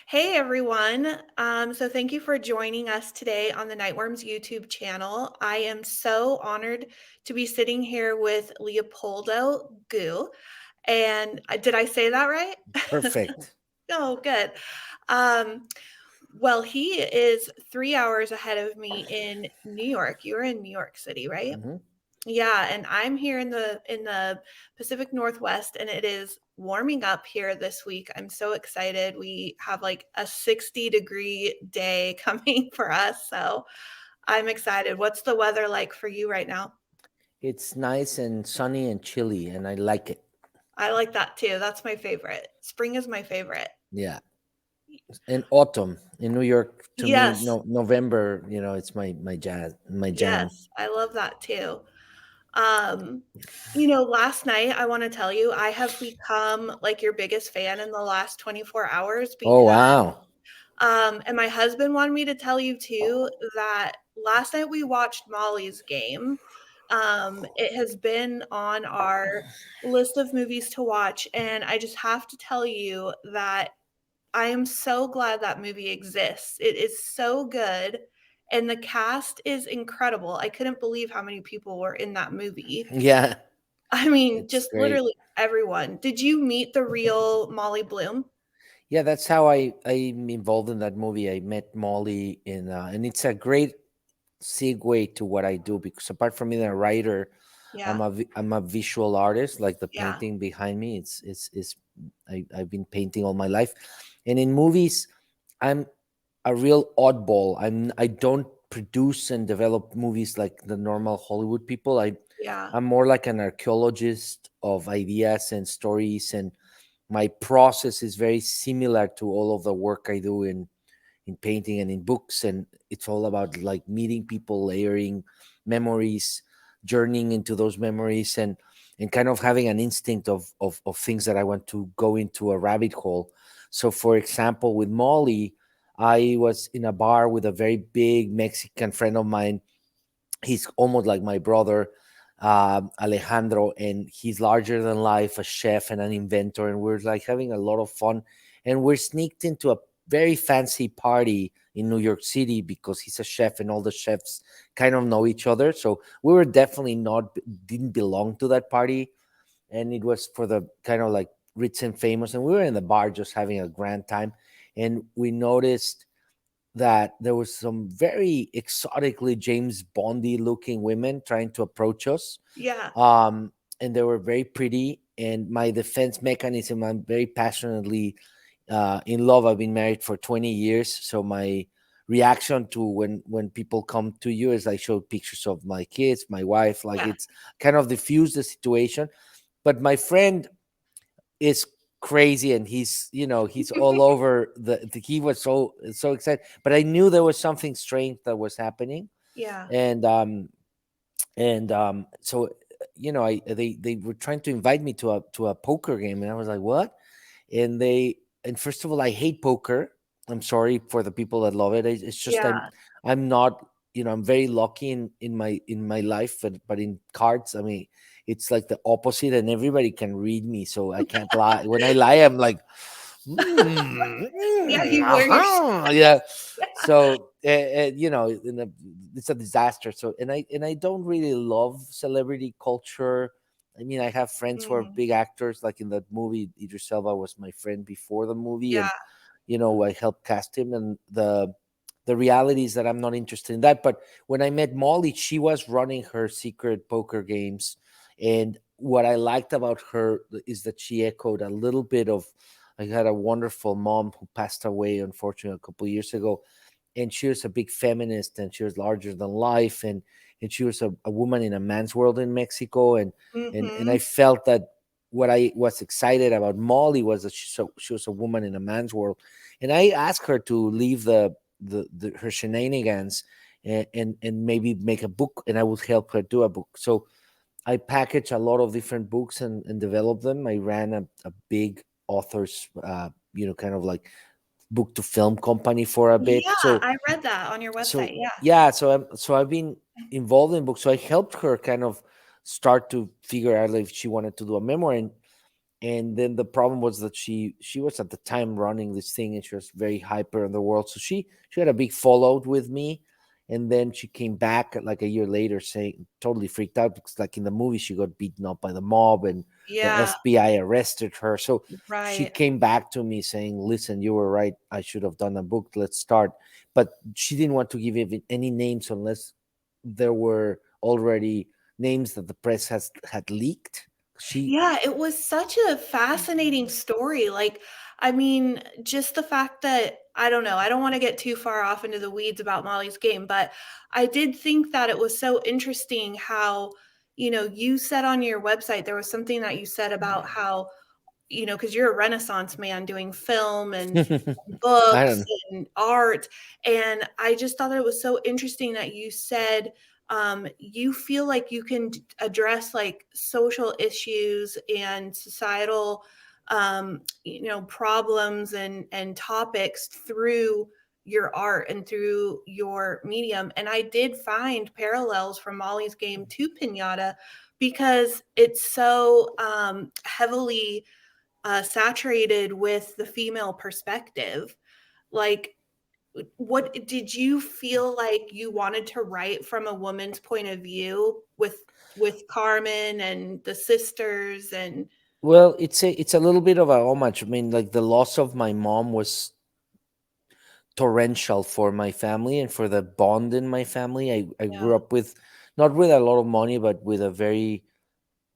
Hey everyone. So thank you for joining us today on the Nightworms YouTube channel. I am so honored to be sitting here with Leopoldo Gout. And did I say that right? Perfect. Oh, good. Um, well, he is 3 hours ahead of me in New York. You're in New York City, right? Hmm. Yeah, and I'm here in the Pacific Northwest and it is warming up here this week. I'm so excited. We have like a 60-degree day coming for us, so I'm excited. What's the weather like for you right now? It's nice and sunny and chilly, and I like it. I like that too. That's my favorite. Spring is my favorite. Yeah. And autumn in New York, to me, Yes. no November. It's my jam. Yes, I love that too. Um, last night I want to tell you I have become like your biggest fan in the last 24 hours Oh because wow. and my husband wanted me to tell you too that last night we watched Molly's Game. It has been on our list of movies to watch, and I just have to tell you that I am so glad that movie exists. It is so good, and the cast is incredible. I couldn't believe how many people were in that movie. Yeah, I mean, it's just great. literally everyone. Did you meet the real Molly Bloom? Yeah, that's how I'm involved in that movie. I met Molly and it's a great segue to what I do because apart from being a writer, Yeah, I'm a visual artist. Like the yeah, painting behind me, it's I've been painting all my life, and in movies, I'm a real oddball. I don't produce and develop movies like the normal Hollywood people. yeah. I'm more like an archaeologist of ideas and stories, and my process is very similar to all of the work I do in painting and in books. And it's all about like meeting people, layering memories, journeying into those memories, and kind of having an instinct of things that I want to go into a rabbit hole. So for example, with Molly, I was in a bar with a very big Mexican friend of mine. He's almost like my brother, Alejandro, and he's larger than life, a chef and an inventor, and we're like having a lot of fun. And we're sneaked into a very fancy party in New York City because he's a chef and all the chefs kind of know each other. So we were definitely not didn't belong to that party, and it was for the kind of like rich and famous. And we were in the bar just having a grand time, and we noticed that there was some very exotically James Bondy looking women trying to approach us. Yeah. Um, and they were very pretty. And my defense mechanism, I'm very passionately in love. I've been married for 20 years. So my reaction to when people come to you is I show pictures of my kids, my wife, like Yeah. it's kind of diffuse the situation. But my friend is crazy, and he's all over he was so excited, but I knew there was something strange that was happening. Yeah. And so they were trying to invite me to a poker game, and I was like, what? And first of all, I hate poker. I'm sorry for the people that love it. It's just Yeah. I'm not, I'm very lucky in my life, but in cards, I mean, it's like the opposite, and everybody can read me, so I can't lie. When I lie, I'm like, Yeah, you wear your yeah. So it's a disaster. So and I don't really love celebrity culture. I mean, I have friends who are Mm, big actors. Like in that movie, Idris Elba was my friend before the movie, yeah. and I helped cast him. And the reality is that I'm not interested in that. But when I met Molly, she was running her secret poker games, and what I liked about her is that she echoed a little bit of. I had a wonderful mom who passed away, unfortunately, a couple of years ago, and she was a big feminist, and she was larger than life, and she was a woman in a man's world in Mexico. And I Mhm. felt that what I was excited about Molly was that she was a woman in a man's world. And I asked her to leave her shenanigans, and maybe make a book, and I would help her do a book. So I packaged a lot of different books and developed them. I ran a big authors kind of like book to film company for a bit. Yeah, So I read that on your so website, yeah. yeah, so I've been involved in books. So I helped her kind of start to figure out if she wanted to do a memoir. And then the problem was that she was at the time running this thing, and she was very hyper in the world, so she had a big fallout with me. And then she came back like a year later saying, totally freaked out, because like in the movie she got beaten up by the mob and the Yeah, FBI arrested her. So she right. came back to me saying, listen, you were right, I should have done a book, let's start. But she didn't want to give even any names unless there were already names that the press has had leaked. She Yeah, it was such a fascinating story. Like, I mean, just the fact that I don't know, I don't want to get too far off into the weeds about Molly's Game, but I did think that it was so interesting how, you said on your website, there was something that you said about how, because you're a Renaissance man doing film and I books don't. and art. And I just thought that it was so interesting that you said you feel like you can address like social issues and societal, problems and topics through your art and through your medium. And I did find parallels from Molly's Game to Pinata because it's so heavily saturated with the female perspective. Like, what did you feel like you wanted to write from a woman's point of view with Carmen and the sisters and Well, it's a little bit of a homage. I mean, like the loss of my mom was torrential for my family and for the bond in my family. I yeah, grew up with, not with a lot of money, but with a very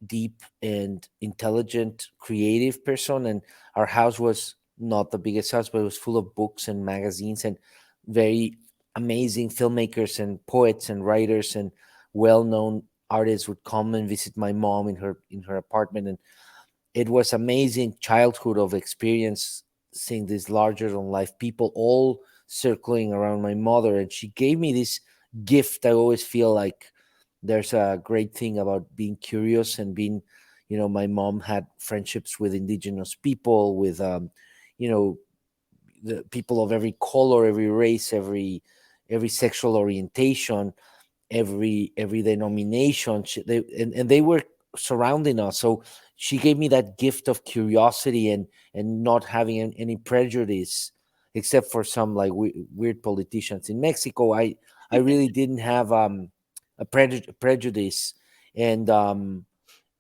deep and intelligent, creative person. And our house was not the biggest house, but it was full of books and magazines and very amazing filmmakers and poets and writers and well-known artists would come and visit my mom in her apartment. And it was amazing childhood of experience seeing these larger than life people all circling around my mother. And she gave me this gift. I always feel like there's a great thing about being curious and being, my mom had friendships with indigenous people, with you know the people of every color, every race, every sexual orientation, every denomination. And they were surrounding us. So she gave me that gift of curiosity and not having any prejudice, except for some like weird politicians in Mexico. I really didn't have a prejudice. And um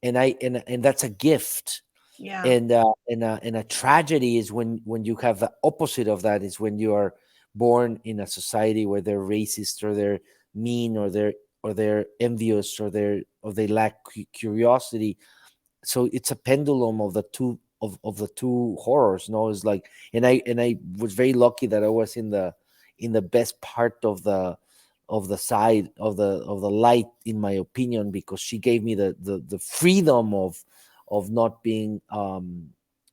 and i and, and that's a gift. yeah, And a tragedy is when you have the opposite of that, is when you are born in a society where they're racist, or they're mean, or they're envious, or they lack curiosity. So it's a pendulum of the two horrors. No, it's like, and I was very lucky that I was in the best part of the side of the light, in my opinion, because she gave me the freedom of not being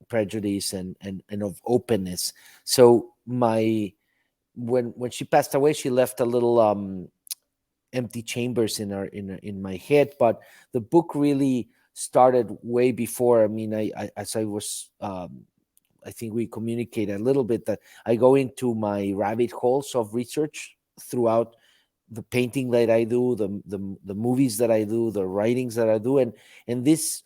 prejudiced and of openness. So my when she passed away, she left a little empty chambers in my head. But the book really started way before. I mean, I as I was I think we communicate a little bit that I go into my rabbit holes of research throughout the painting that I do, the movies that I do, the writings that I do. And this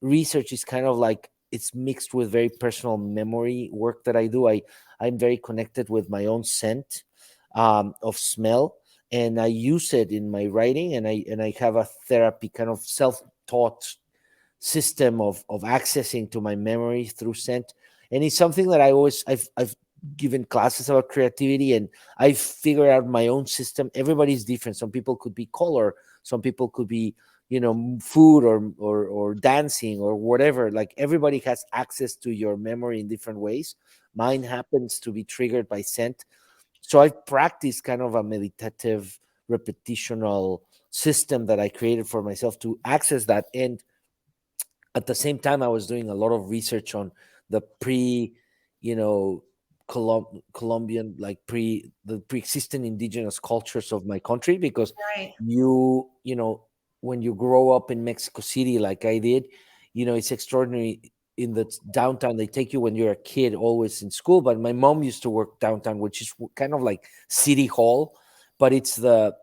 research is kind of like, it's mixed with very personal memory work that I do. I'm very connected with my own scent of smell, and I use it in my writing, and I have a therapy kind of self-taught system of accessing to my memory through scent. And it's something that I've given classes about creativity, and I figured out my own system. Everybody's different. Some people could be color, some people could be, food, or dancing, or whatever. Like, everybody has access to your memory in different ways. Mine happens to be triggered by scent. So I've practiced kind of a meditative repetitional system that I created for myself to access that. And at the same time, I was doing a lot of research on the you know Colombian, like the pre-existing indigenous cultures of my country. Because right. when you grow up in Mexico City like I did, it's extraordinary. In the downtown, they take you when you're a kid, always in school. But my mom used to work downtown, which is kind of like city hall, but it's a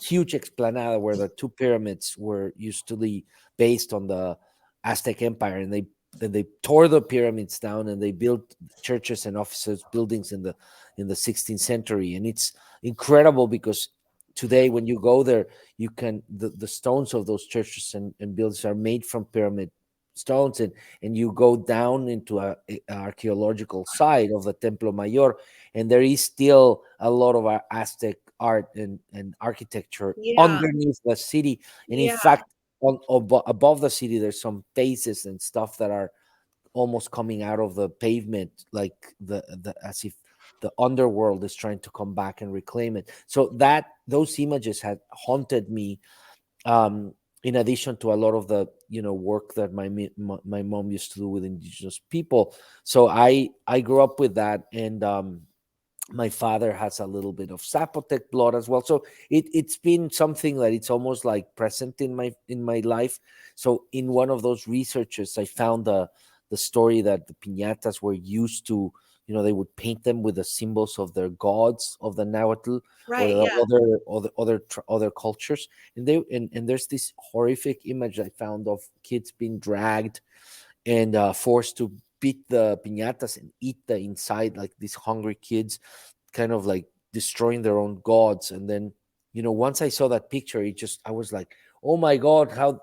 huge explanada where the two pyramids were used to be based on the Aztec Empire, and they then they tore the pyramids down and they built churches and offices buildings in the 16th century. And it's incredible because today when you go there, you can the stones of those churches and buildings are made from pyramid stones, and you go down into a archaeological site of the Templo Mayor, and there is still a lot of Aztec art and architecture Yeah. underneath the city. And in Yeah. fact, above the city, there's some faces and stuff that are almost coming out of the pavement, like the as if the underworld is trying to come back and reclaim it. So that those images had haunted me, in addition to a lot of the work that my mom used to do with indigenous people. So I grew up with that. And my father has a little bit of Zapotec blood as well, so it's been something that it's almost like present in my life. So in one of those researches, I found the story that the piñatas were used to, they would paint them with the symbols of their gods of the Nahuatl or Right, the yeah. other cultures. And there's this horrific image I found of kids being dragged and forced to beat the piñatas and eat the inside, like these hungry kids, kind of like destroying their own gods. And then, once I saw that picture, I was like, oh my God, how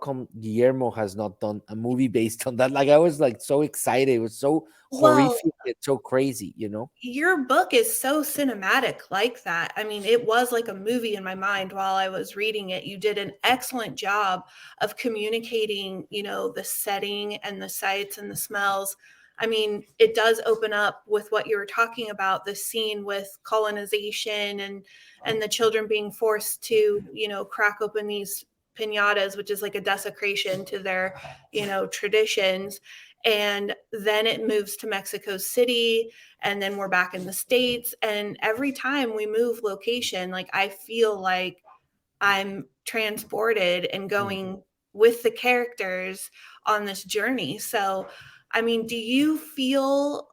come Guillermo has not done a movie based on that? Like, I was like so excited. It was so Well, horrific and so crazy. your book is so cinematic like that. I mean, it was like a movie in my mind while I was reading it. You did an excellent job of communicating, the setting and the sights and the smells. I mean, it does open up with what you were talking about, the scene with colonization and the children being forced to, crack open these piñatas, which is like a desecration to their, traditions. And then it moves to Mexico City, and then we're back in the States. And every time we move location, like I feel like I'm transported and Mm. going with the characters on this journey. So, I mean, do you feel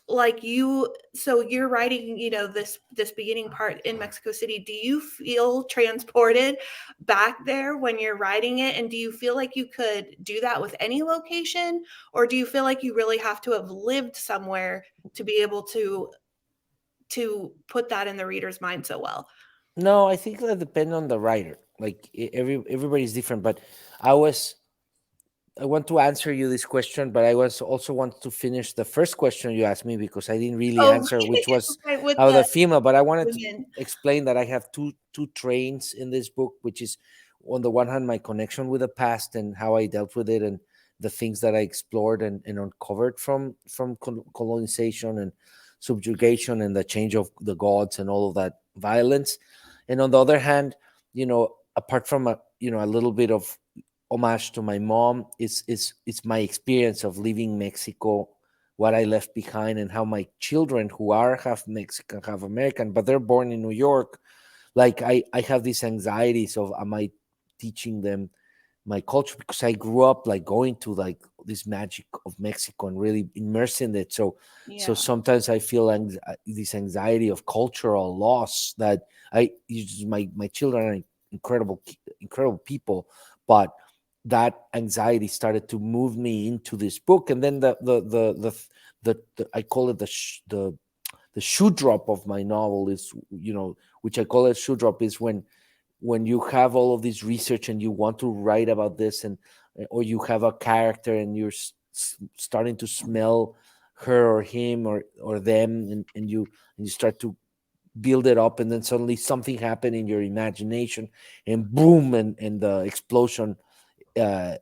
like you're writing, this beginning part in Mexico City, do you feel transported back there when you're writing it? And do you feel like you could do that with any location, or do you feel like you really have to have lived somewhere to be able to put that in the reader's mind so well? No, I think that depends on the writer. Like everybody's different, but I was I want to answer you this question, but I was also want to finish the first question you asked me because I didn't really Oh, answer, which was right, with how the the female. But I wanted to women. explain that I have two trains in this book, which is on the one hand my connection with the past and how I dealt with it, and the things that I explored and uncovered from colonization and subjugation and the change of the gods and all of that violence. And on the other hand, apart from a little bit of homage to my mom, it's my experience of leaving Mexico, what I left behind, and how my children, who are half Mexican, half American, but they're born in New York, like I have these anxieties of, am I teaching them my culture, because I grew up like going to like this magic of Mexico and really immersed in it. So Yeah. sometimes I feel this anxiety of cultural loss that my children are incredible people, but that anxiety started to move me into this book. And then the I call it the shoe drop of my novel is, which I call it shoe drop, is when you have all of this research and you want to write about this, and or you have a character and you're starting to smell her or him or them, and you start to build it up, and then suddenly something happened in your imagination, and boom, and the explosion uh,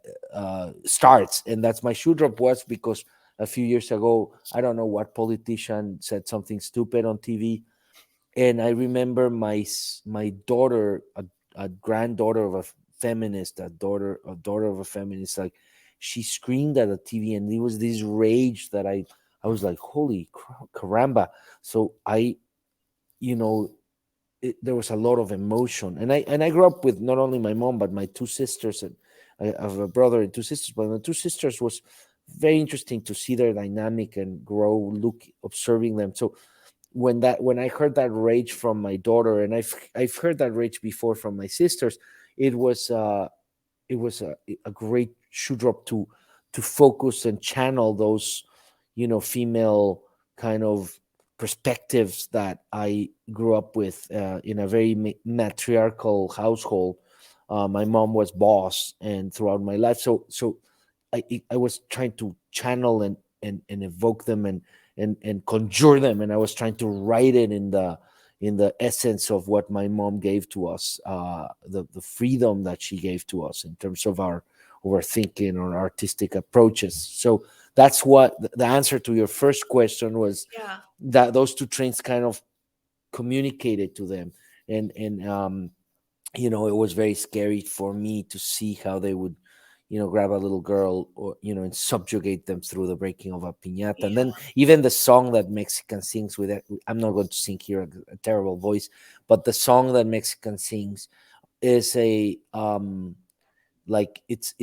starts. And that's my shoe drop, was because a few years ago, I don't know what politician said something stupid on TV, and I remember my daughter, a granddaughter of a feminist, a daughter of a feminist, like she screamed at the TV, and it was this rage that I was like, holy caramba. So you know, there was a lot of emotion, and I grew up with not only my mom but my two sisters, and I have a brother and two sisters. But my two sisters was very interesting to see their dynamic and grow, look, observing them. So when I heard that rage from my daughter, and I've heard that rage before from my sisters, it was it was a great shoe drop to focus and channel those, female kind of perspectives that I grew up with in a very matriarchal household. My mom was boss, and throughout my life, so I was trying to channel and evoke them and conjure them, and I was trying to write it in the essence of what my mom gave to us, the freedom that she gave to us in terms of our thinking or artistic approaches. So that's what the answer to your first question was, Yeah. that those two trains kind of communicated to them. And it was very scary for me to see how they would, grab a little girl, or and subjugate them through the breaking of a piñata. And Yeah. then even the song that Mexican sings with it, I'm not going to sing here a terrible voice, but the song that Mexican sings is a like it's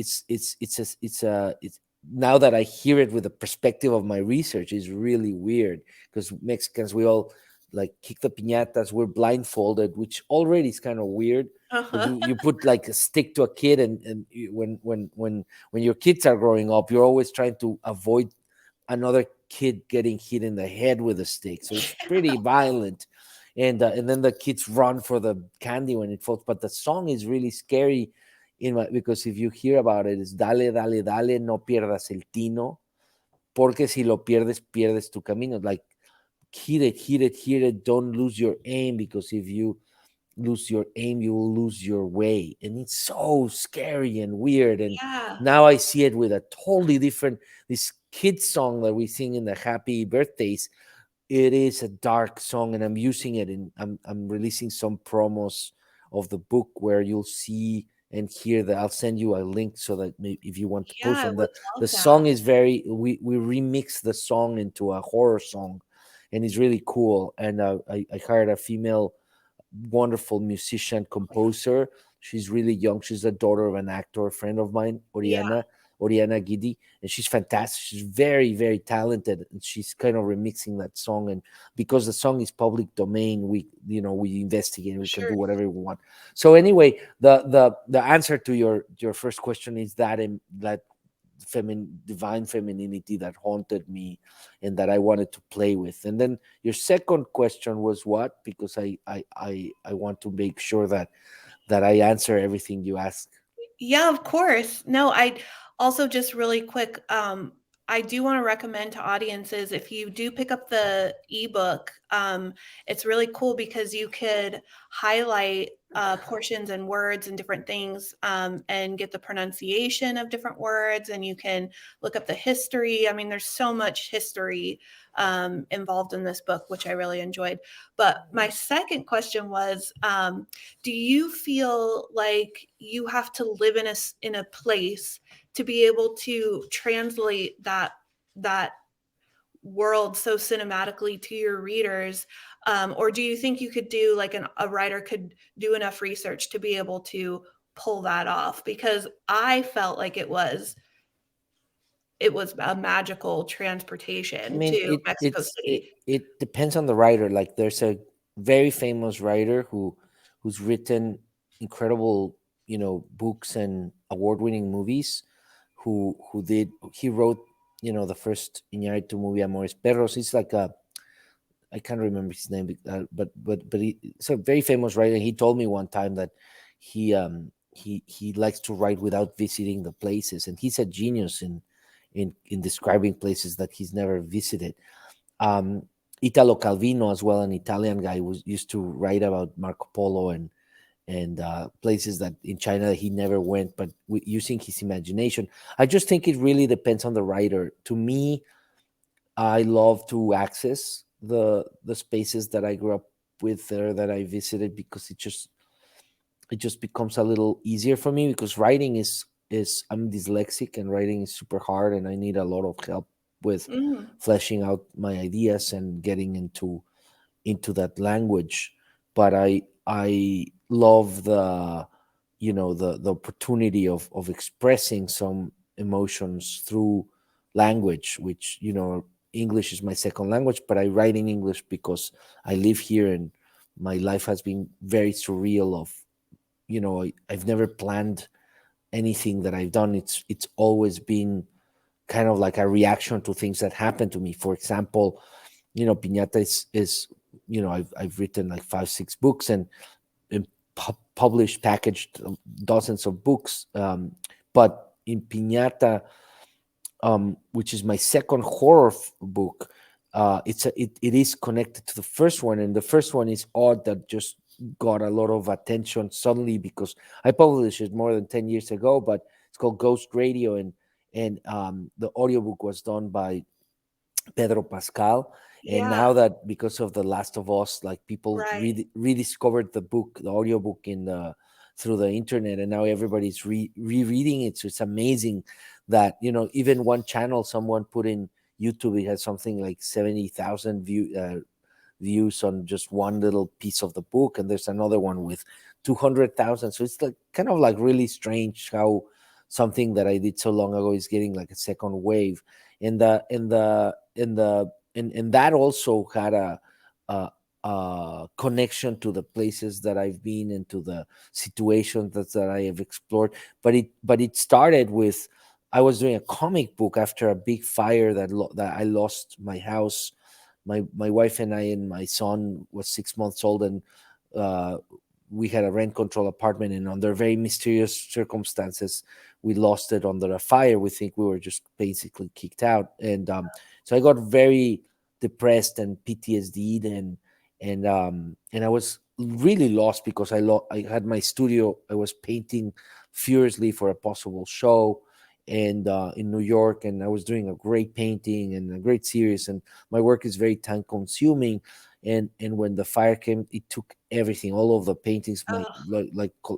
now that I hear it with the perspective of my research, is really weird, because Mexicans, we all like kick the piñatas, we're blindfolded, which already is kind of weird, because Uh-huh. you put like a stick to a kid, and when your kids are growing up, you're always trying to avoid another kid getting hit in the head with a stick, so it's pretty violent. And then the kids run for the candy when it falls, but the song is really scary, because if you hear about it, it's dale, dale, dale, no pierdas el tino, porque si lo pierdes, pierdes tu camino. Like, hit it, hit it, hit it. Don't lose your aim, because if you lose your aim, you will lose your way. And it's so scary and weird. And Yeah. now I see it with a totally different, this kid song that we sing in the happy birthdays. It is a dark song, and I'm using it in, I'm releasing some promos of the book where you'll see and hear that. I'll send you a link so that if you want to Yeah, post I them. would The love that. song is very, we remix the song into a horror song, and it's really cool. And I hired a female wonderful musician composer. She's really young. She's the daughter of an actor, a friend of mine, Yeah. Oriana Gidi, and she's fantastic. She's very, very talented, and she's kind of remixing that song. And because the song is public domain, we investigate. We can Sure. do whatever we want. So anyway, the answer to your first question is that, that divine femininity that haunted me and that I wanted to play with. And then your second question was what? Because I want to make sure that I answer everything you ask. Yeah, of course. No, I also just really quick, I do want to recommend to audiences if you do pick up the ebook, it's really cool because you could highlight portions and words and different things and get the pronunciation of different words, and you can look up the history. I mean, there's so much history involved in this book, which I really enjoyed. But my second question was, do you feel like you have to live in a place to be able to translate that world so cinematically to your readers, or do you think you could do like a writer could do enough research to be able to pull that off? Because I felt like it was a magical I transportation mean, to Mexico City. it depends on the writer. Like, there's a very famous writer who's written incredible, books and award-winning movies. He wrote, the first Iñárritu movie, Amores Perros. He's like a, I can't remember his name, but he's a very famous writer. He told me one time that he likes to write without visiting the places, and he's a genius in describing places that he's never visited. Italo Calvino, as well, an Italian guy, was used to write about Marco Polo and places that in China that he never went, but using his imagination. I just think it really depends on the writer. To me, I love to access the spaces that I grew up with or that I visited, because it just becomes a little easier for me, because writing is I'm dyslexic, and writing is super hard, and I need a lot of help with Mm, fleshing out my ideas and getting into that language. But I love the opportunity of expressing some emotions through language, which, English is my second language, but I write in English because I live here, and my life has been very surreal. I've never planned anything that I've done, it's always been kind of like a reaction to things that happen to me. For example, Piñata is I've written like 5 6 books, and published, packaged dozens of books. But in Piñata, which is my second horror book, it is connected to the first one, and the first one is odd that just got a lot of attention suddenly because I published it more than 10 years ago. But it's called Ghost Radio, and the audiobook was done by Pedro Pascal. And Yeah, now that because of The Last of Us, like people right. rediscovered the book, the audiobook in the through the internet, and now everybody's rereading it. So it's amazing that even one channel someone put in YouTube, it has something like 70,000 views on just one little piece of the book, and there's another one with 200,000. So it's like kind of like really strange how something that I did so long ago is getting like a second wave. And that also had a connection to the places that I've been and to the situations that I have explored. But it started with, I was doing a comic book after a big fire that I lost my house. My wife and I and my son was 6 months old, and uh, we had a rent control apartment, and under very mysterious circumstances we lost it under a fire. We think we were just basically kicked out, and so I got very depressed and PTSD, and I was really lost because I had my studio. I was painting furiously for a possible show, and in New York, and I was doing a great painting and a great series, and my work is very time consuming. And when the fire came, it took everything, all of the paintings, my Oh,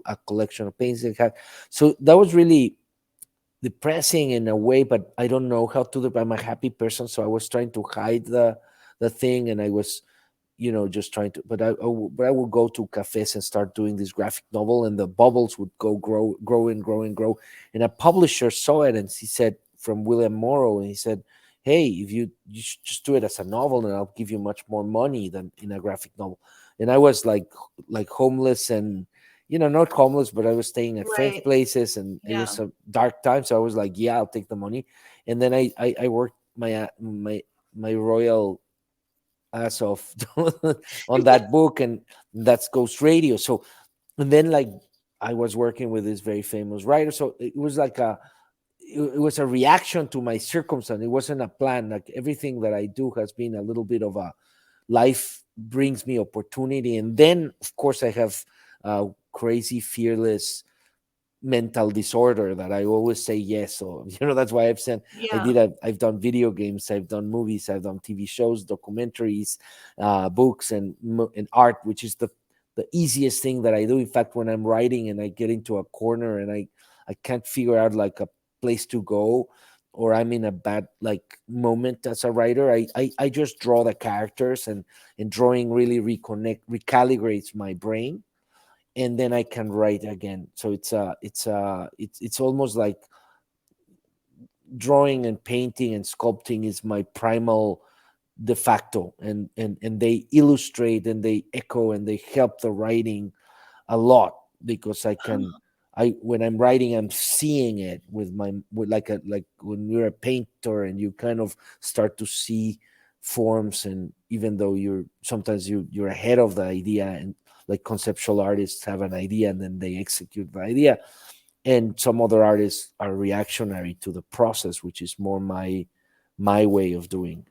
a collection of paintings I had. So that was really depressing in a way, but I don't know how to do. I'm a happy person, so I was trying to hide the thing, and I was just trying to. But I would go to cafes and start doing this graphic novel, and the bubbles would grow and grow and grow. And a publisher saw it, and he said, from William Morrow, and he said, "Hey, if you should just do it as a novel, and I'll give you much more money than in a graphic novel." And I was like homeless, and not homeless, but I was staying at friends' right. places, and it Yeah. was a dark time. So I was like, "Yeah, I'll take the money." And then I worked my royal ass off on that book, and that's Ghost Radio. So, and then like I was working with this very famous writer, so it was like it was a reaction to my circumstance. It wasn't a plan. Like everything that I do has been a little bit of a life brings me opportunity, and then of course I have crazy fearless mental disorder that I always say yes. So that's why Yeah. I've done video games, I've done movies, I've done TV shows, documentaries, books, and art, which is the easiest thing that I do. In fact, when I'm writing and I get into a corner and I can't figure out like a place to go, or I'm in a bad like moment as a writer, I just draw the characters, and drawing really recalibrates my brain, and then I can write again. So it's almost like drawing and painting and sculpting is my primal de facto, and they illustrate and they echo and they help the writing a lot, because I when I'm writing, I'm seeing it with like when you're a painter and you kind of start to see forms, and even though you're ahead of the idea, and like conceptual artists have an idea and then they execute the idea, and some other artists are reactionary to the process, which is more my way of doing.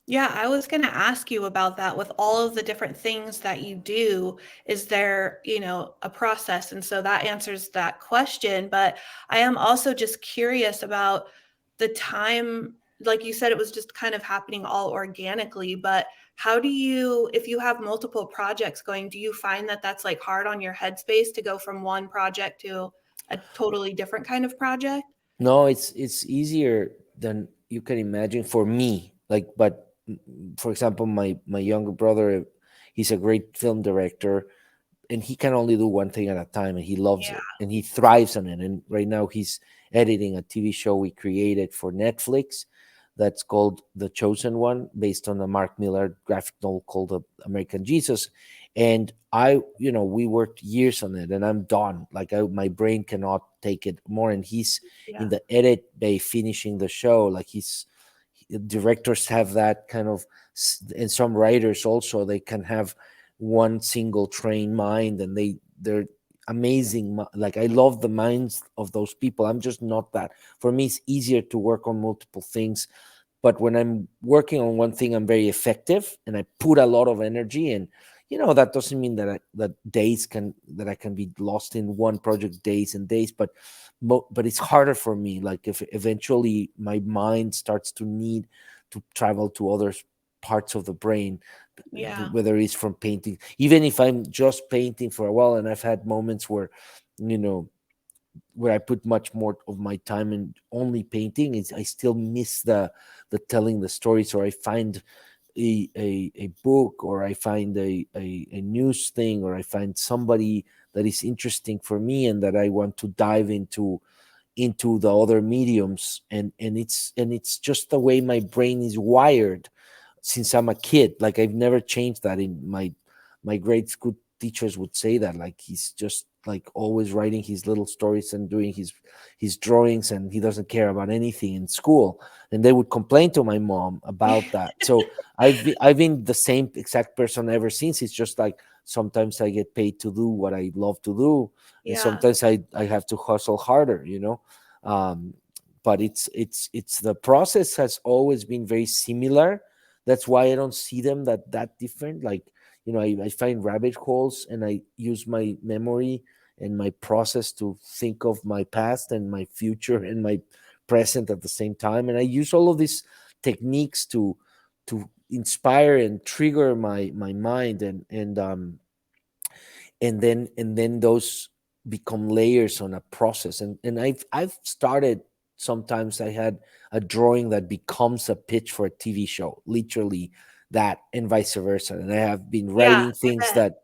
Yeah, I was going to ask you about that with all of the different things that you do. Is there, a process? And so that answers that question. But I am also just curious about the time. Like you said, it was just kind of happening all organically. But how do you, if you have multiple projects going, do you find that that's like hard on your headspace to go from one project to a totally different kind of project? No, it's easier than you can imagine for me. Like, but for example, my younger brother, he's a great film director, and he can only do one thing at a time, and he loves Yeah. it, and he thrives on it. And right now he's editing a TV show we created for Netflix that's called The Chosen One, based on a Mark Miller graphic novel called American Jesus. And we worked years on it, and I'm done. Like, my brain cannot take it more. And he's in Yeah. the edit bay finishing the show. Like, directors have that kind of, and some writers also, they can have one single trained mind, and they're amazing. Like, I love the minds of those people. I'm just not that. For me, it's easier to work on multiple things, but when I'm working on one thing, I'm very effective and I put a lot of energy. And that doesn't mean that I can be lost in one project days and days, but it's harder for me. Like, if eventually my mind starts to need to travel to other parts of the brain, Yeah. whether it's from painting, even if I'm just painting for a while. And I've had moments you know where I put much more of my time in only painting, is I still miss the telling the stories. Or I find a book, or I find a news thing, or I find somebody that is interesting for me and that I want to dive into the other mediums. And it's just the way my brain is wired since I'm a kid. Like, I've never changed that. In my grade school teachers would say that, like, he's just like always writing his little stories and doing his drawings, and he doesn't care about anything in school. And they would complain to my mom about that. So I've been the same exact person ever since. It's just like, sometimes I get paid to do what I love to do, and Yeah. sometimes I have to hustle harder. um, but it's the process has always been very similar. That's why I don't see them that different. Like, I find rabbit holes, and I use my memory and my process to think of my past and my future and my present at the same time. And I use all of these techniques to inspire and trigger my mind. And then those become layers on a process. And I've started, sometimes I had a drawing that becomes a pitch for a TV show, literally, that, and vice versa. And I have been Yeah, writing I things bet.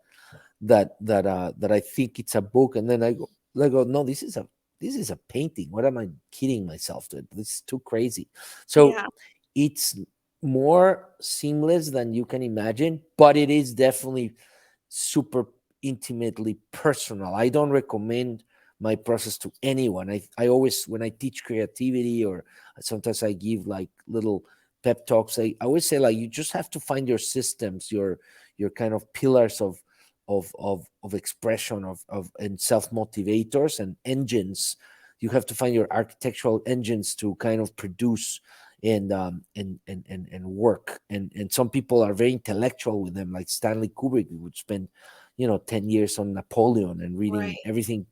that I think it's a book, and then I go, no, this is a painting. What am I kidding myself to? This is too crazy. So Yeah. it's more seamless than you can imagine, but it is definitely super intimately personal. I don't recommend my process to anyone. I always, when I teach creativity, or sometimes I give like little pep talks, I always say, like, you just have to find your systems, your kind of pillars of expression, of and self motivators and engines. You have to find your architectural engines to kind of produce and work. And some people are very intellectual with them, like Stanley Kubrick, who would spend 10 years on Napoleon and reading Right. everything.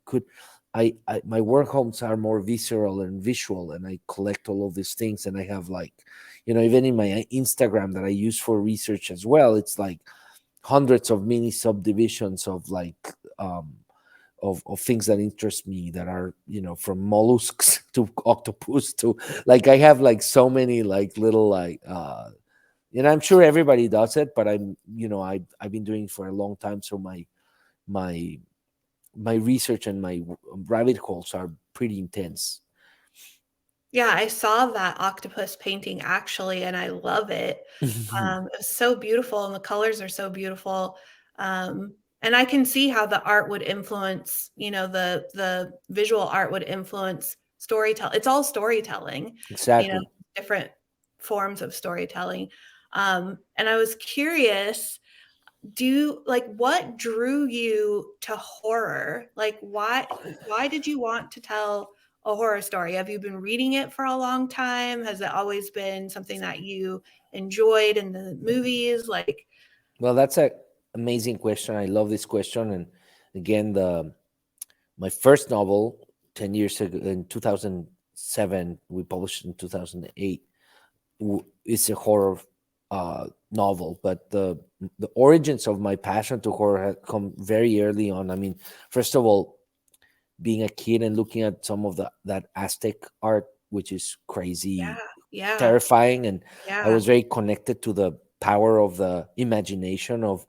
My work homes are more visceral and visual, and I collect all of these things. And I have, like, even in my Instagram that I use for research as well, it's like hundreds of mini subdivisions of, like, of things that interest me, that are, from mollusks to octopus to, like, I have, like, so many, like, little, like, and I'm sure everybody does it, but I've been doing it for a long time. So my my research and my rabbit holes are pretty intense. Yeah, I saw that octopus painting actually, and I love it. It was so beautiful, and the colors are so beautiful. And I can see how the art would influence, the visual art would influence storytelling. It's all storytelling, you know, Exactly. different forms of storytelling. And I was curious, what drew you to horror? Like, why did you want to tell a horror story? Have you been reading it for a long time? Has it always been something that you enjoyed in the movies? Like, Well, that's a amazing question. I love this question. And again, the my first novel 10 years ago, in 2007, we published in 2008, is a horror novel. But the origins of my passion to horror had come very early on. I mean, first of all, being a kid and looking at some of that Aztec art, which is yeah, crazy, yeah, terrifying. And I yeah, was very connected to the power of the imagination of,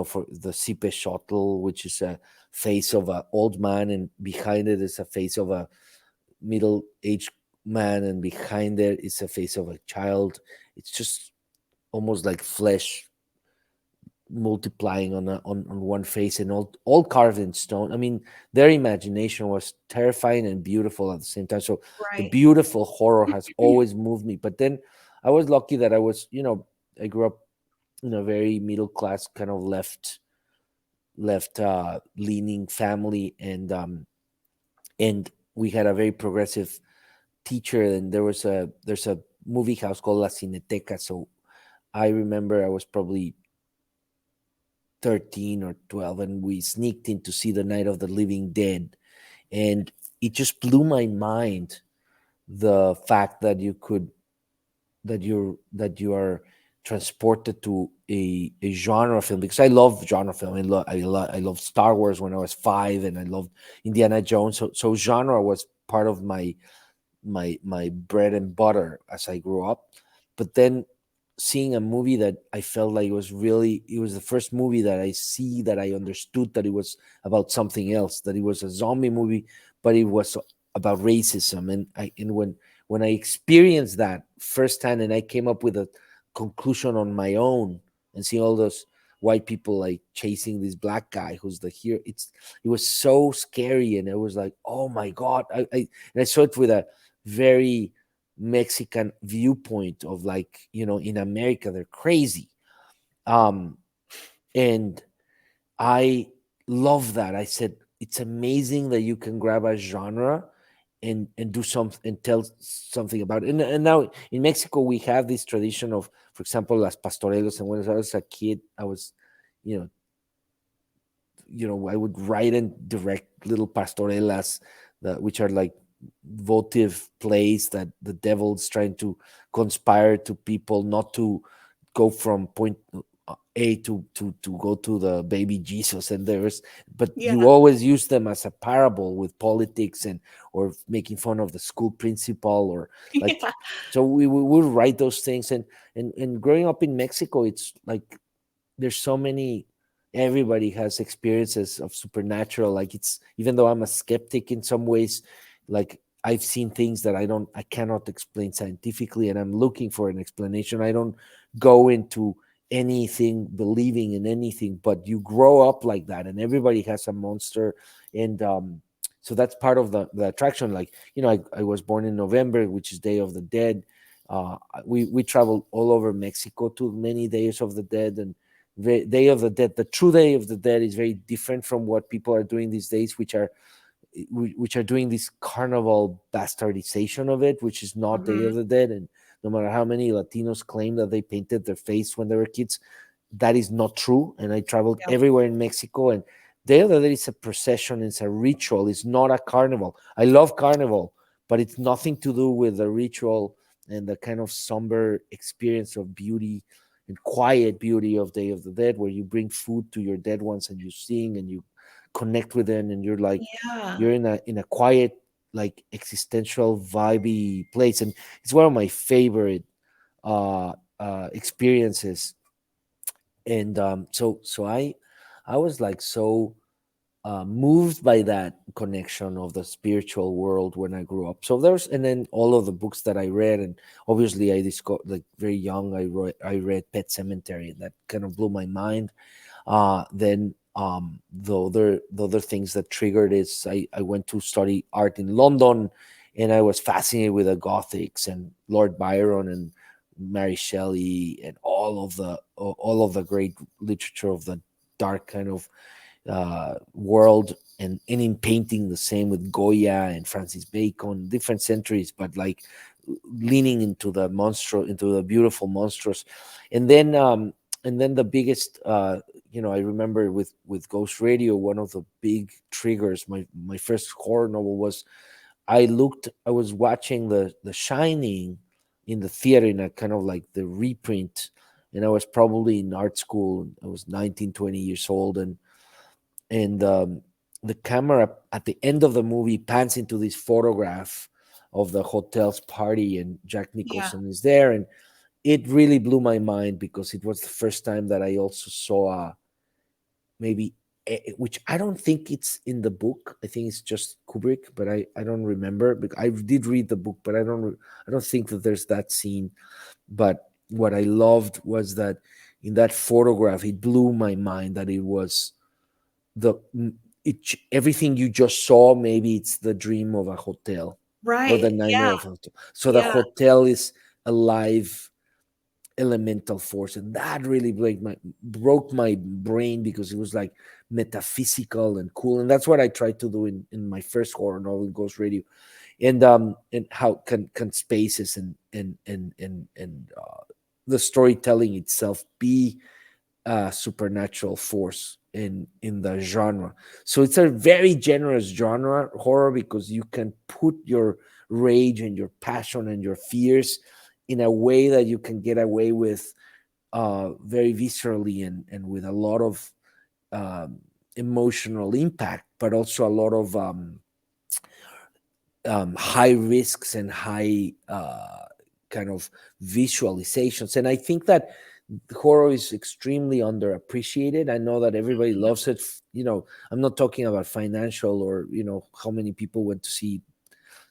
for the Sipe shuttle, which is a face of an old man, and behind it is a face of a middle-aged man, and behind it is a face of a child. It's just almost like flesh multiplying on one face, and all carved in stone. I mean, their imagination was terrifying and beautiful at the same time. So the Right. beautiful horror has always moved me. But then I was lucky that I grew up in a very middle class kind of left leaning family, and we had a very progressive teacher, and there's a movie house called La Cineteca. So I remember I was probably 13 or 12, and we sneaked in to see the Night of the Living Dead, and it just blew my mind, the fact that you are transported to a genre film, because I love genre film. I love Star Wars when I was 5, and I loved Indiana Jones. So genre was part of my bread and butter as I grew up. But then seeing a movie that I felt like it was the first movie that that I understood that it was about something else, that it was a zombie movie, but it was about racism. And when I experienced that firsthand, and I came up with a conclusion on my own, and seeing all those white people like chasing this black guy who's the hero, it was so scary, and it was like, oh my god. And I saw it with a very Mexican viewpoint of, like, in America they're crazy. Um, and I love that. I said it's amazing that you can grab a genre and do something and tell something about it. And now in Mexico we have this tradition of, for example, las pastorelas. And when I was a kid, I was, you know, I would write and direct little pastorelas, which are like votive plays that the devil's trying to conspire to people not to go from point A to go to the baby Jesus. And but you Yeah. always use them as a parable with politics, and or making fun of the school principal, or like. Yeah. So we would write those things. And growing up in Mexico, it's like there's so many, everybody has experiences of supernatural. Like, it's, even though I'm a skeptic in some ways, like, I've seen things that I cannot explain scientifically, and I'm looking for an explanation. I don't go into anything believing in anything, but you grow up like that, and everybody has a monster. And so that's part of the attraction. Like, I was born in November, which is Day of the Dead. We traveled all over Mexico to many Days of the Dead. And Day of the Dead, the true Day of the Dead, is very different from what people are doing these days, which are doing this carnival bastardization of it, which is not Day of Mhm. the Dead. And no matter how many Latinos claim that they painted their face when they were kids, that is not true. And I traveled Yep. everywhere in Mexico, and Day of the Dead is a procession, it's a ritual, it's not a carnival. I love carnival, but it's nothing to do with the ritual and the kind of somber experience of beauty and quiet beauty of Day of the Dead, where you bring food to your dead ones, and you sing, and you connect with them, and Yeah. you're in a quiet, like, existential vibey place. And it's one of my favorite experiences. And I was like so moved by that connection of the spiritual world when I grew up. So there's, and then all of the books that I read, and obviously I discovered, like, very young, I read Pet Cemetery, and that kind of blew my mind. Then the other things that triggered is I went to study art in London, and I was fascinated with the Gothics and Lord Byron and Mary Shelley and all of the great literature of the dark kind of world. And in painting, the same with Goya and Francis Bacon, different centuries, but like leaning into the beautiful monstrous. And then the biggest, I remember with Ghost Radio, one of the big triggers, my first horror novel was, I was watching the Shining in the theater, in a kind of like the reprint. And I was probably in art school. I was 19, 20 years old. And the camera at the end of the movie pans into this photograph of the hotel's party, and Jack Yeah. Nicholson is there. And it really blew my mind, because it was the first time that I also saw maybe, which I don't think it's in the book. I think it's just Kubrick, but I don't remember. Because I did read the book, but I don't think that there's that scene. But what I loved was that in that photograph, it blew my mind that it was the it, everything you just saw. Maybe it's the dream of a hotel or Right. the nightmare Yeah. of a hotel. So the Yeah. hotel is a live elemental force, and that really broke my brain because it was like metaphysical and cool. And that's what I tried to do in my first horror novel, Ghost Radio. And how can spaces and the storytelling itself be a supernatural force in the genre. So it's a very generous genre, horror, because you can put your rage and your passion and your fears in a way that you can get away with very viscerally and with a lot of um, emotional impact, but also a lot of high risks and high kind of visualizations. And I think that horror is extremely underappreciated. I know that everybody loves it. I'm not talking about financial or how many people went to see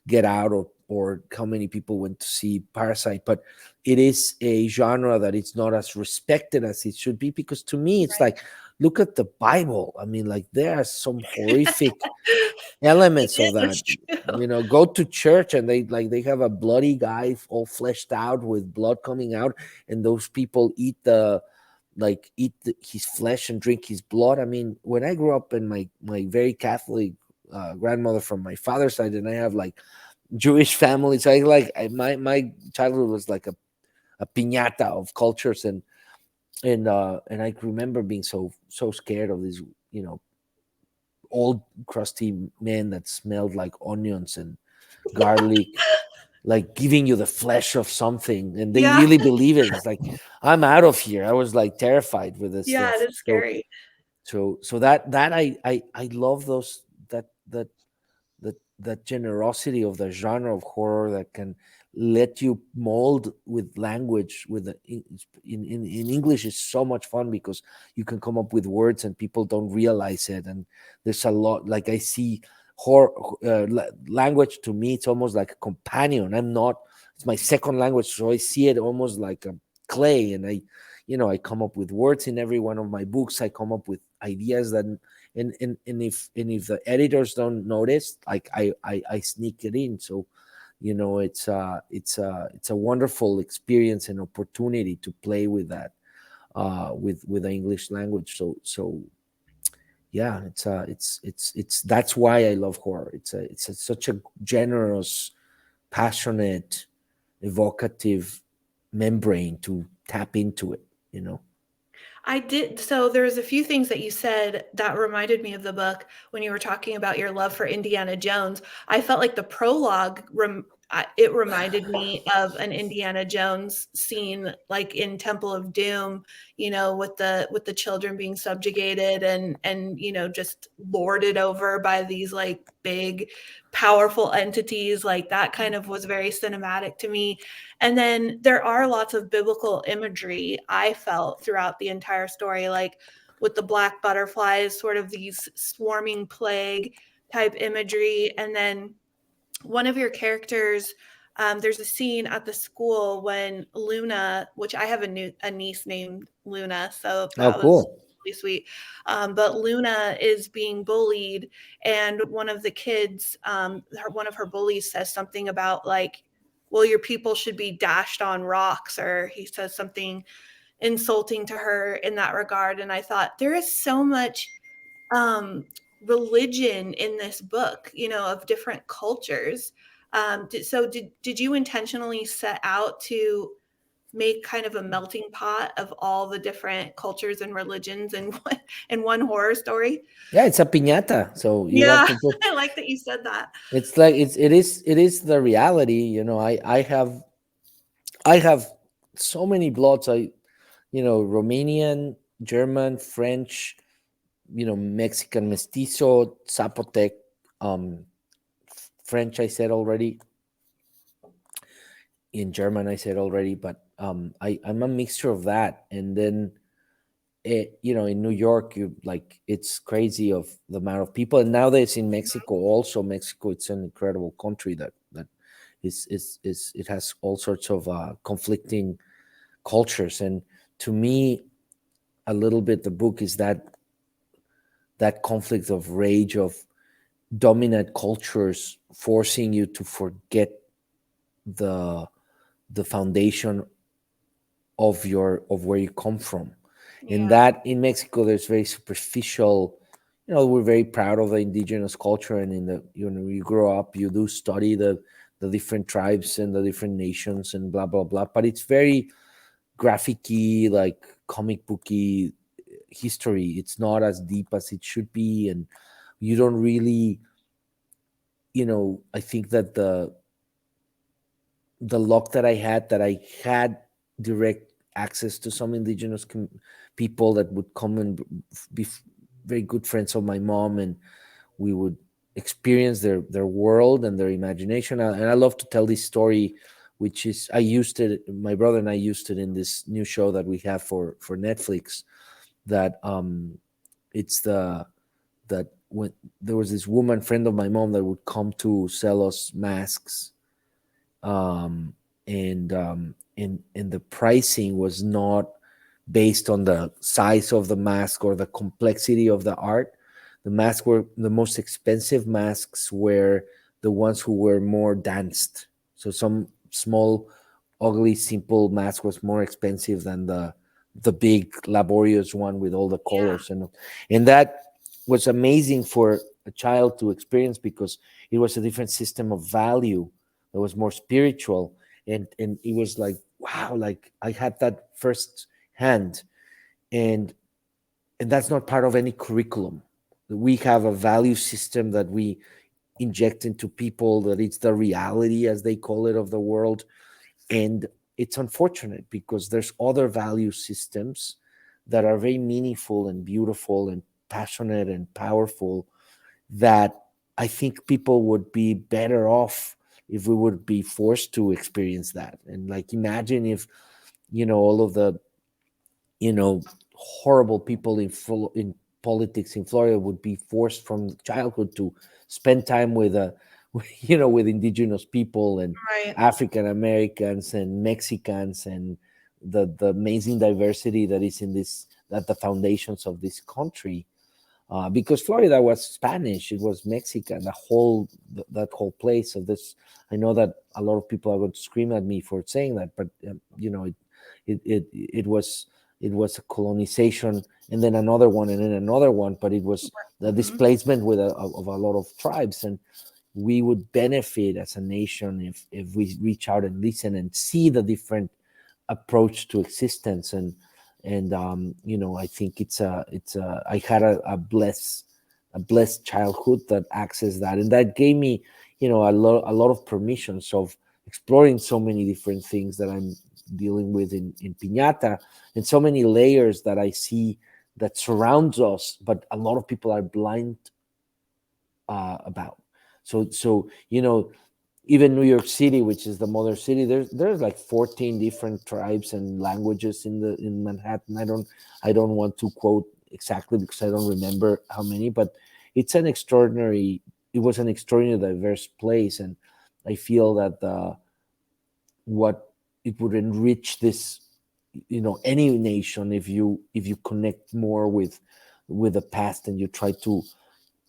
Get Out, or how many people went to see Parasite, but it is a genre that it's not as respected as it should be, because to me it's like, look at the Bible. I mean, like, there are some horrific It elements of is, that. it's true. Go to church and they have a bloody guy all fleshed out with blood coming out, and those people his flesh and drink his blood. I mean, when I grew up in my very Catholic grandmother from my father's side, and I have like Jewish families, my childhood was like a piñata of cultures. And I remember being so scared of these you know old crusty men that smelled like onions and garlic, like giving you the flesh of something, and they Yeah. really believe it. It's like, I'm out of here. I was like terrified with this Yeah, stuff. it is scary. So that I love those that generosity of the genre of horror that can let you mold with language. In English is so much fun because you can come up with words and people don't realize it. And there's a lot, like, I see horror language. To me, it's almost like a companion. It's my second language, so I see it almost like a clay. And I come up with words in every one of my books. I come up with ideas that, and if the editors don't notice, like, I sneak it in. So it's a wonderful experience and opportunity to play with that, with the English language. So yeah, it's that's why I love horror. Such a generous, passionate, evocative membrane to tap into it. I did so there was a few things that you said that reminded me of the book when you were talking about your love for Indiana Jones. I felt like the prologue it reminded me of an Indiana Jones scene, like in Temple of Doom, with the children being subjugated and just lorded over by these like big powerful entities. Like that kind of was very cinematic to me. And then there are lots of biblical imagery I felt throughout the entire story, like with the black butterflies, sort of these swarming plague type imagery. And then one of your characters, there's a scene at the school when Luna, which I have a niece named Luna, so Oh, that was cool. really sweet. But Luna is being bullied, and one of the kids, one of her bullies says something about like, well, your people should be dashed on rocks, or he says something insulting to her in that regard. And I thought there is so much um, religion in this book, of different cultures. Did you intentionally set out to make kind of a melting pot of all the different cultures and religions in one horror story? Yeah, it's a piñata, so you have Yeah, to put. I like that you said that. It's like it is the reality. I have so many blots. Romanian, German, French, Mexican mestizo, Zapotec, um, French. I said already. In German, I said already, but I'm a mixture of that. And then in New York, you like, it's crazy of the amount of people. And nowadays in Mexico, also Mexico, it's an incredible country that is it has all sorts of conflicting cultures. And to me, a little bit the book is that conflict of rage of dominant cultures forcing you to forget the the foundation of where you come from. In Yeah. that, in Mexico, there's very superficial. We're very proud of the indigenous culture, and in the you grow up, you do study the different tribes and the different nations and blah blah blah. But it's very graphic-y, like comic booky history. It's not as deep as it should be, and you don't really, I think that the luck that I had, that I had direct access to some indigenous people that would come and be very good friends of my mom, and we would experience their world and their imagination. And I love to tell this story, which is I used it. My brother and I used it in this new show that we have for Netflix. That it's that when there was this woman friend of my mom that would come to sell us masks, um, and the pricing was not based on the size of the mask or the complexity of the art. The masks were the most expensive masks were the ones who were more danced. So some small, ugly, simple mask was more expensive than the big, laborious one with all the Yeah. colors, and that was amazing for a child to experience because it was a different system of value that was more spiritual, and it was like wow, like I had that first hand, and that's not part of any curriculum. We have a value system that we inject into people, that it's the reality, as they call it, of the world. And it's unfortunate because there's other value systems that are very meaningful and beautiful and passionate and powerful, that I think people would be better off if we would be forced to experience that. And like imagine if all of the horrible people in politics in Florida would be forced from childhood to spend time with with indigenous people and Right. African Americans and Mexicans, and the amazing diversity that is in this, at the foundations of this country. Because Florida was Spanish, it was Mexican, that whole place. So this, I know that a lot of people are going to scream at me for saying that, but it was a colonization, and then another one, and then another one. But it was the Mhm. displacement of a lot of tribes, and we would benefit as a nation if we reach out and listen and see the different approach to existence. And I think I had a blessed childhood that accessed that, and that gave me a lot of permissions of exploring so many different things that I'm dealing with in piñata, and so many layers that I see that surrounds us, but a lot of people are blind about. So even New York City, which is the mother city, there's like 14 different tribes and languages in Manhattan. I don't want to quote exactly because I don't remember how many, but it's an extraordinary. It was an extraordinary diverse place, and I feel that what it would enrich this, any nation, if you connect more with the past, and you try to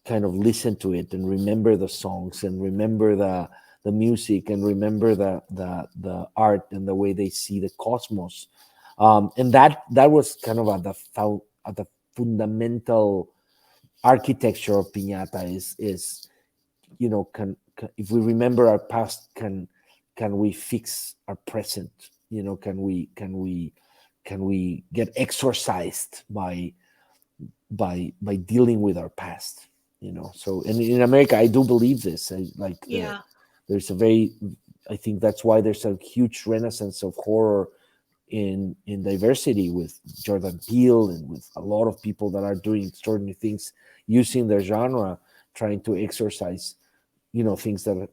kind of listen to it and remember the songs and remember the music and remember the art and the way they see the cosmos. And that was kind of at the fundamental architecture of piñata, is if we remember our past, can we fix our present? Can we get exorcised by dealing with our past? So, and in America, I do believe this. Yeah. There's a very, I think that's why there's a huge renaissance of horror in diversity, with Jordan Peele and with a lot of people that are doing extraordinary things using their genre, trying to exorcise things that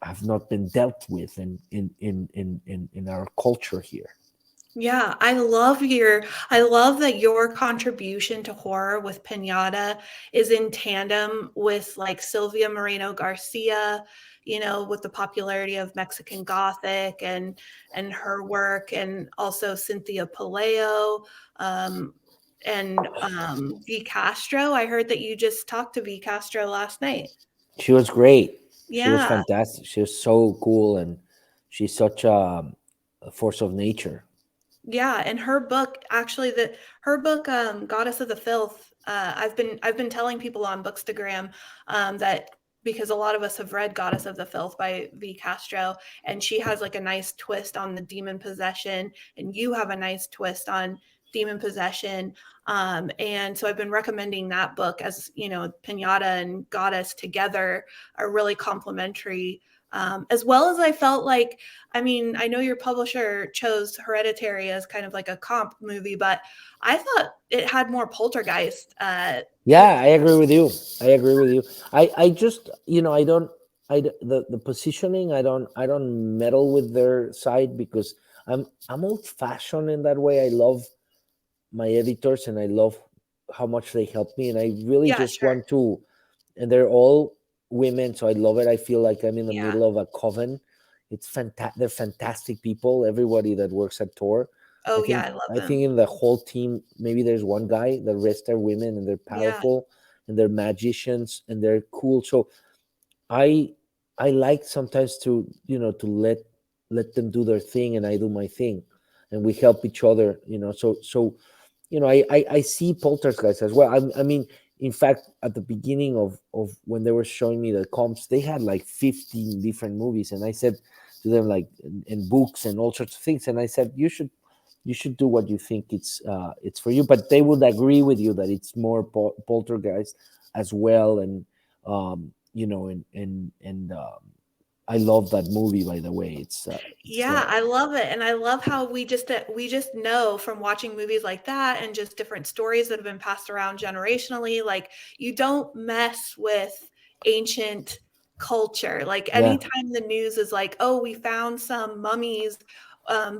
have not been dealt with in our culture here. Yeah, I love that your contribution to horror with Piñata is in tandem with like Sylvia Moreno Garcia, with the popularity of Mexican Gothic and her work, and also Cynthia Paleo. Um, and V Castro. I heard that you just talked to V Castro last night. She was great. She was Yeah. fantastic. She was so cool, and she's such a force of nature. Yeah, and her book actually the her book Goddess of the Filth, I've been telling people on Bookstagram that because a lot of us have read Goddess of the Filth by V Castro, and she has like a nice twist on the demon possession, and you have a nice twist on demon possession. And so I've been recommending that book, as you know, Pinata and Goddess together are really complementary. As well as I felt like, I mean, I know your publisher chose Hereditary as kind of like a comp movie, but I thought it had more poltergeist. Yeah, I agree with you. I agree with you. I just, I don't, the positioning, I don't meddle with their side because I'm old fashioned in that way. I love my editors and I love how much they help me. And I really Yeah, just sure. want to, and they're all women. So I love it. I feel like I'm in the Yeah. middle of a coven. It's fantastic. They're fantastic people. Everybody that works at Tor. I Oh, yeah, think, I love I them. think in the whole team, maybe there's one guy, the rest are women and they're Yeah. powerful and they're magicians and they're cool. So I I like sometimes to to let them do their thing and I do my thing, and we help each other. So I see poltergeist as well. I mean, in fact, at the beginning of when they were showing me the comps, they had like 15 different movies, and I said to them like and books and all sorts of things, and I said you should do what you think it's for you, but they would agree with you that it's more poltergeist as well, and I love that movie, by the way. It's Yeah, I love it, and I love how we just know from watching movies like that and just different stories that have been passed around generationally, like, you don't mess with ancient culture. Like, yeah, anytime the news is like, "Oh, we found some mummies,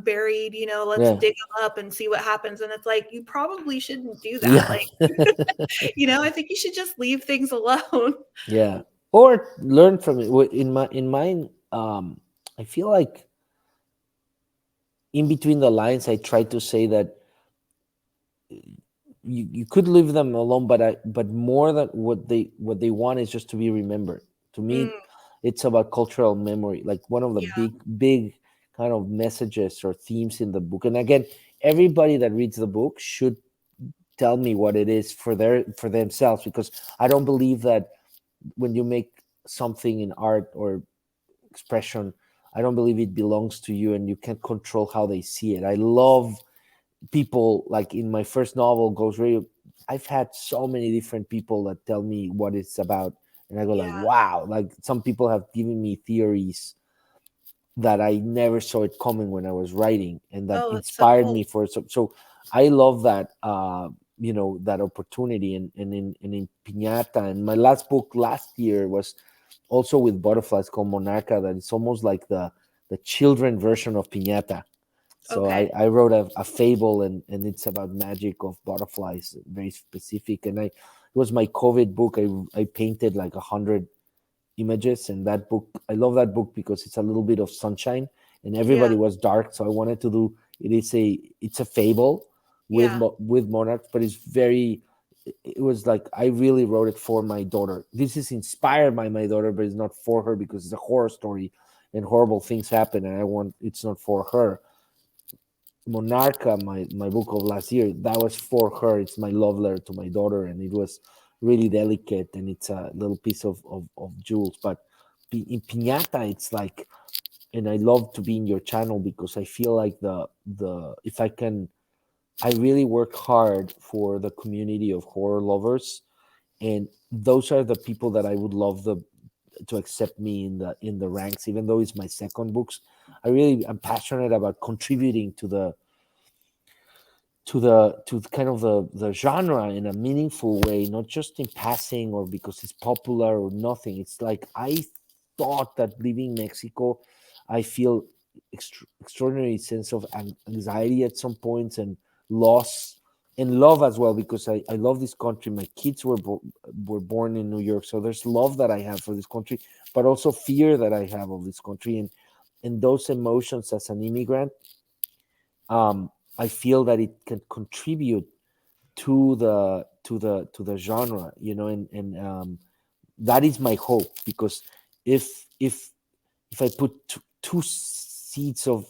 buried, let's yeah, dig them up and see what happens," and it's like, you probably shouldn't do that, yeah. like, I think you should just leave things alone. Yeah, or learn from it. In mine, I feel like in between the lines, I try to say that you could leave them alone, but more than what they want is just to be remembered. To me, Mm, it's about cultural memory. Like one of the yeah. big kind of messages or themes in the book. And again, everybody that reads the book should tell me what it is for themselves, because I don't believe that when you make something in art or expression, I don't believe it belongs to you and you can't control how they see it. I love people, like in my first novel, Ghost Radio. I've had so many different people that tell me what it's about, and I go like, Yeah. wow. Like some people have given me theories that I never saw it coming when I was writing, and that Oh, it's so inspired cool. me for it. So I love that that opportunity, and in Piñata, and my last book last year was also with butterflies called Monarca, that it's almost like the children version of Piñata. So I, Okay. I wrote a fable, and it's about magic of butterflies, very specific. And it was my COVID book. I painted like 100 images, and that book, I love that book because it's a little bit of sunshine, and Yeah. everybody was dark. So I wanted to do it. It's a fable with Yeah. with monarchs, but it's very. It was like I really wrote it for my daughter. This is inspired by my daughter, but it's not for her because it's a horror story, and horrible things happen, and I want it's not for her. Monarca, my book of last year, that was for her. It's my love letter to my daughter, and it was really delicate, and it's a little piece of jewels. But in Piñata, it's like, and I love to be in your channel because I feel like the if I can, I really work hard for the community of horror lovers, and those are the people that I would love to accept me in the ranks, even though it's my second books. I'm passionate about contributing to kind of the genre in a meaningful way, not just in passing or because it's popular or nothing. It's like I thought that leaving Mexico, I feel extraordinary sense of anxiety at some points, and loss and love as well, because I love this country. My kids were born in New York, so there's love that I have for this country, but also fear that I have of this country, and those emotions as an immigrant. I feel that it can contribute to the genre, and that is my hope, because if I put two seeds of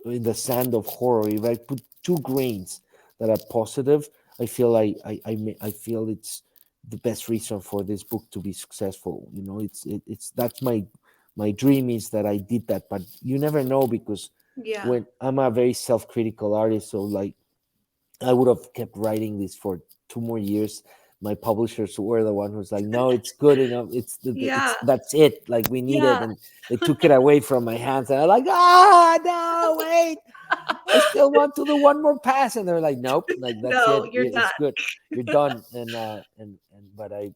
in the sand of horror, if I put two grains that are positive, I feel I feel it's the best reason for this book to be successful. It's that's my dream, is that I did that, but you never know, because Yeah. when I'm a very self-critical artist, so like I would have kept writing this for 2 more years. My publishers were the one who's like, "No, it's good enough. It's Yeah. that's it. Like we need it," Yeah. and they took it away from my hands. And I'm like, no, wait, I still want to do one more pass." And they're like, "Nope, like that's No, it. you're done. It's good. You're done." And but I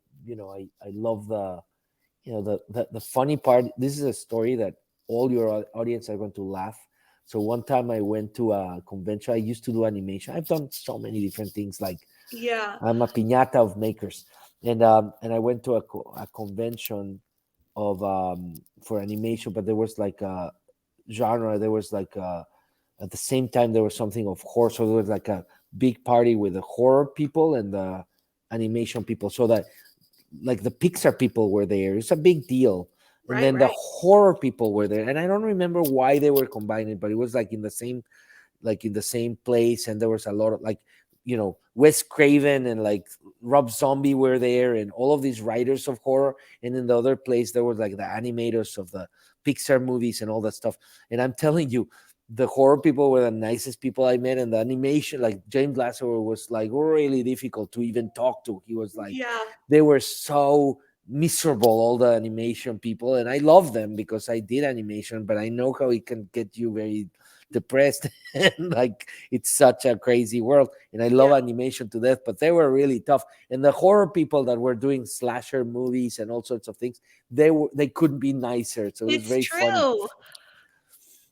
love the funny part. This is a story that all your audience are going to laugh. So one time I went to a convention. I used to do animation. I've done so many different things. Like Yeah. I'm a piñata of makers, and I went to a convention of for animation, but there was like a genre. There was like at the same time there was something of horror. So there was like a big party with the horror people and the animation people. So that like the Pixar people were there. It's a big deal. And Right, then the right. horror people were there. And I don't remember why they were combining, but it was like in the same place. And there was a lot of like, Wes Craven and like Rob Zombie were there, and all of these writers of horror. And in the other place, there was like the animators of the Pixar movies and all that stuff. And I'm telling you, the horror people were the nicest people I met, and the animation, like James Lasseter, was like really difficult to even talk to. He was like, Yeah. they were so miserable, all the animation people, and I love them because I did animation, but I know how it can get you very depressed and like it's such a crazy world, and I love Yeah. animation to death, but they were really tough. And the horror people that were doing slasher movies and all sorts of things, they couldn't be nicer, so it was It's very funny. true.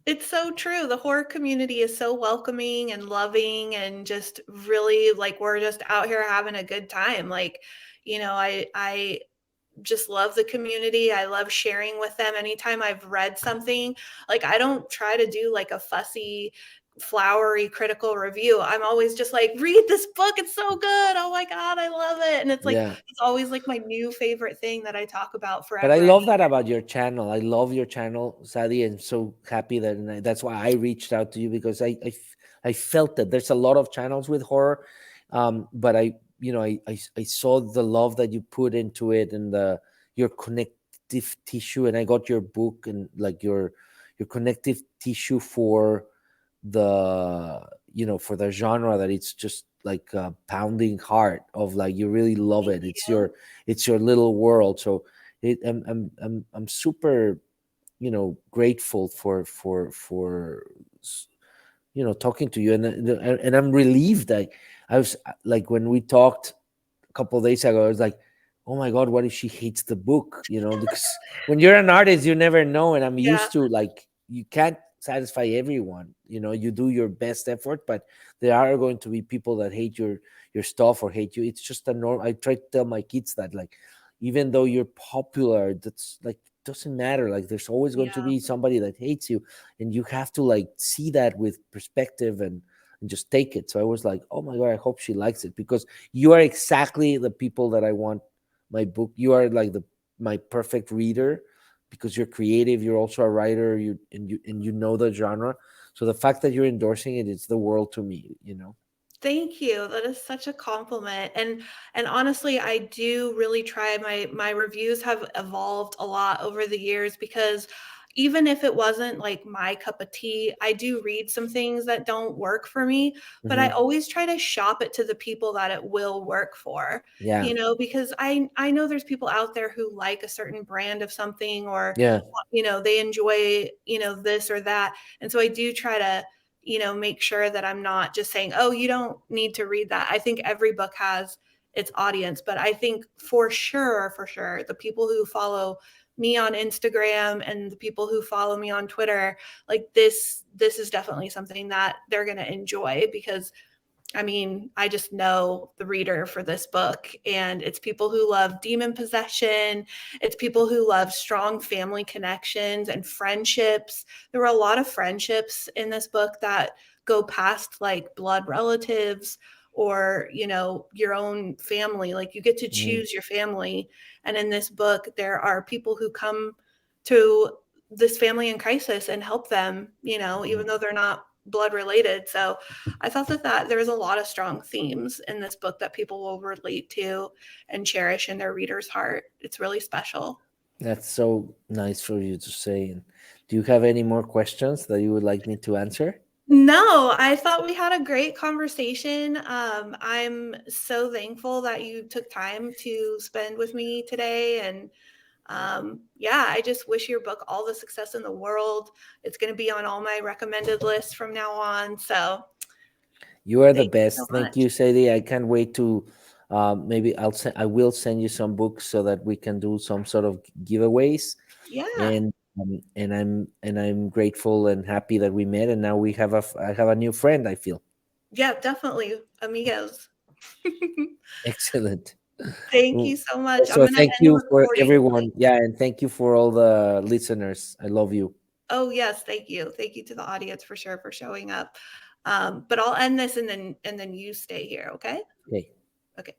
It's so true. The horror community is so welcoming and loving and just really like we're just out here having a good time. Like, I just love the community. I love sharing with them anytime I've read something. Like I don't try to do like a fussy, flowery critical review. I'm always just like, read this book. It's so good. Oh my God, I love it. And it's like Yeah. it's always like my new favorite thing that I talk about But I forever and love that about your channel. I love your channel, Sadie, and so happy that, and that's why I reached out to you, because I felt that there's a lot of channels with horror, but I saw the love that you put into it, and your connective tissue, and I got your book, and like your connective tissue for the genre, that it's just like a pounding heart of like you really love thank it. It's you. your little world. So I'm super grateful for talking to you, and I'm relieved that I was like, when we talked a couple of days ago, I was like, oh my god, what if she hates the book, because when you're an artist, you never know. And I'm Yeah. used to, like, you can't satisfy everyone. You do your best effort, but there are going to be people that hate your stuff or hate you. It's just a norm. I try to tell my kids that, like, even though you're popular, that's like, doesn't matter. Like, there's always going to Yeah. be somebody that hates you, and you have to, like, see that with perspective, and just take it. So I was like, oh my god, I hope she likes it, because you are exactly the people that I want my book. You are like my perfect reader, because you're creative. You're also a writer. You know the genre. So the fact that you're endorsing it, it's the world to me. Thank you. That is such a compliment. And honestly, I do really try. My reviews have evolved a lot over the years because even if it wasn't like my cup of tea, I do read some things that don't work for me, but I Hmm. always try to shop it to the people that it will work for. Yeah, Because I know there's people out there who like a certain brand of something or yeah, they enjoy, this or that. And so I do try to make sure that I'm not just saying, oh, you don't need to read that. I think every book has its audience, but I think for sure, the people who follow me on Instagram and the people who follow me on Twitter, like this is definitely something that they're going to enjoy because I mean, I just know the reader for this book, and it's people who love demon possession. It's people who love strong family connections and friendships. There were a lot of friendships in this book that go past like blood relatives or, you know, your own family. Like you get to Mm, choose your family. And in this book, there are people who come to this family in crisis and help them, you know, mm. even though they're not blood related. So I thought that there's a lot of strong themes in this book that people will relate to and cherish in their reader's heart. It's really special. That's so nice for you to say. And do you have any more questions that you would like me to answer? No, I thought we had a great conversation. I'm so thankful that you took time to spend with me today. And yeah, I just wish your book all the success in the world. It's going to be on all my recommended lists from now on. So You are the thank you so best. Thank much. you, Sadie. I can't wait to maybe I will send you some books so that we can do some sort of giveaways. Yeah. And I'm grateful and happy that we met, and now I have a new friend, I feel. Yeah, definitely. Amigos. Excellent. Thank Mm. you so much. I'm Also, going to thank end the you for recording. everyone. Yeah, and thank you for all the listeners. I love you. Oh, yes, thank you. Thank you to the audience for sure for showing up. But I'll end this and then you stay here, okay? Okay. Okay.